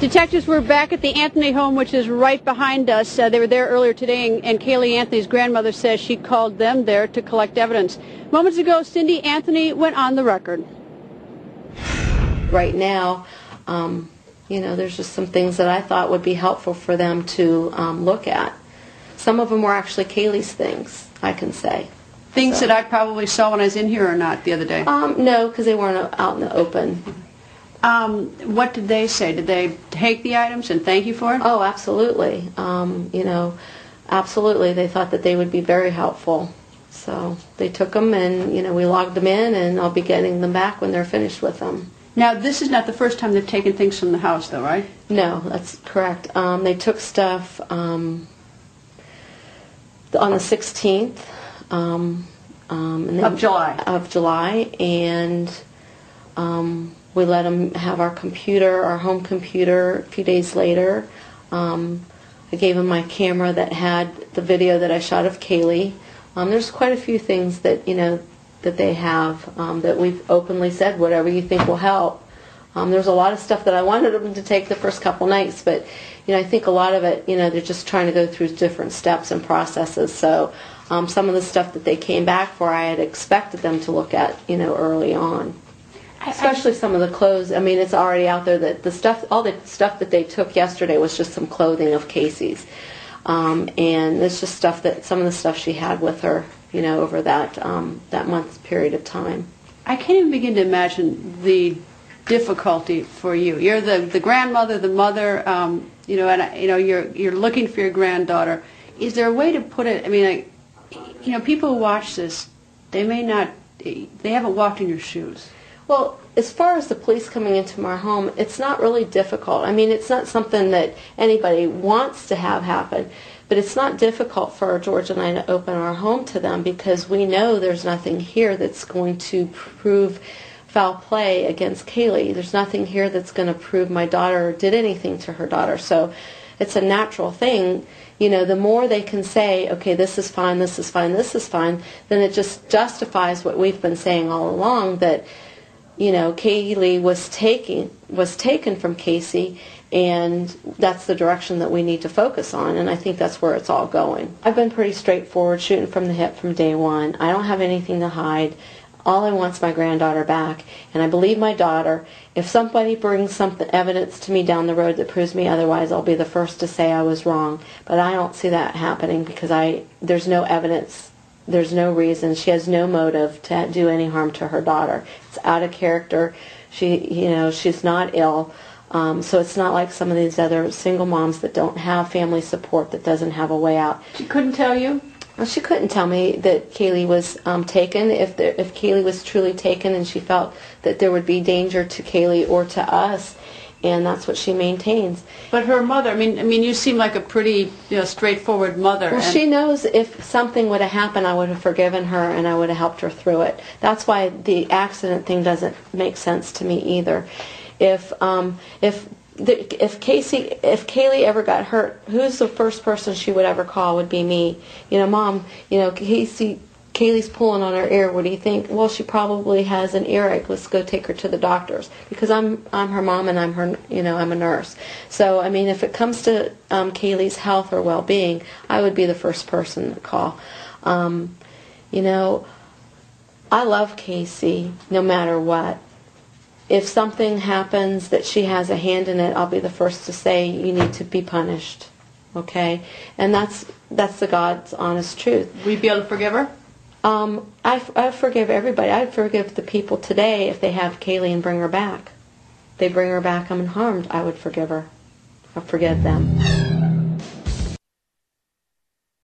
Detectives were back at the Anthony home, which is right behind us. They were there earlier today, and Caylee Anthony's grandmother says she called them there to collect evidence. Moments ago, Cindy Anthony went on the record. Right now, there's just some things that I thought would be helpful for them to look at. Some of them were actually Caylee's things, I can say. Things that I probably saw when I was in here or not the other day? No, because they weren't out in the open. What did they say? Did they take the items and thank you for it? Oh, absolutely. Absolutely. They thought that they would be very helpful. So they took them and, we logged them in, and I'll be getting them back when they're finished with them. Now, this is not the first time they've taken things from the house, though, right? No, that's correct. They took stuff on the 16th of July, and we let them have our computer, our home computer, a few days later. I gave them my camera that had the video that I shot of Caylee. There's quite a few things that, that they have that we've openly said, whatever you think will help. There's a lot of stuff that I wanted them to take the first couple nights, but, I think a lot of it, they're just trying to go through different steps and processes. So some of the stuff that they came back for, I had expected them to look at, early on. Especially some of the clothes. I mean, it's already out there that all the stuff that they took yesterday was just some clothing of Casey's, and it's just some of the stuff she had with her, over that month period of time. I can't even begin to imagine the difficulty for you. You're the grandmother, the mother, you're looking for your granddaughter. Is there a way to put it? I mean, people who watch this, they haven't walked in your shoes. Well, as far as the police coming into my home, it's not really difficult. I mean, it's not something that anybody wants to have happen, but it's not difficult for George and I to open our home to them because we know there's nothing here that's going to prove foul play against Caylee. There's nothing here that's going to prove my daughter did anything to her daughter. So it's a natural thing. The more they can say, okay, this is fine, this is fine, this is fine, then it just justifies what we've been saying all along, that Caylee was taken from Casey, and that's the direction that we need to focus on, and I think that's where it's all going. I've been pretty straightforward, shooting from the hip from day one. I don't have anything to hide. All I want is my granddaughter back, and I believe my daughter. If somebody brings evidence to me down the road that proves me otherwise, I'll be the first to say I was wrong, but I don't see that happening because there's no evidence. There's no reason. She has no motive to do any harm to her daughter. It's out of character. She's not ill. So it's not like some of these other single moms that don't have family support, that doesn't have a way out. She couldn't tell you? Well, she couldn't tell me that Caylee was taken. If Caylee was truly taken and she felt that there would be danger to Caylee or to us, and that's what she maintains. But her mother, I mean, you seem like a pretty, straightforward mother. Well, she knows if something would have happened, I would have forgiven her and I would have helped her through it. That's why the accident thing doesn't make sense to me either. If Caylee ever got hurt, who's the first person she would ever call would be me. Mom, Caylee's pulling on her ear. What do you think? Well, she probably has an earache. Let's go take her to the doctors, because I'm her mom and I'm her, I'm a nurse. So, I mean, if it comes to Caylee's health or well-being, I would be the first person to call. I love Casey no matter what. If something happens that she has a hand in it, I'll be the first to say you need to be punished. Okay? And that's the God's honest truth. Will you be able to forgive her? I forgive everybody. I'd forgive the people today if they have Caylee and bring her back. They bring her back unharmed, I would forgive her. I forgive them.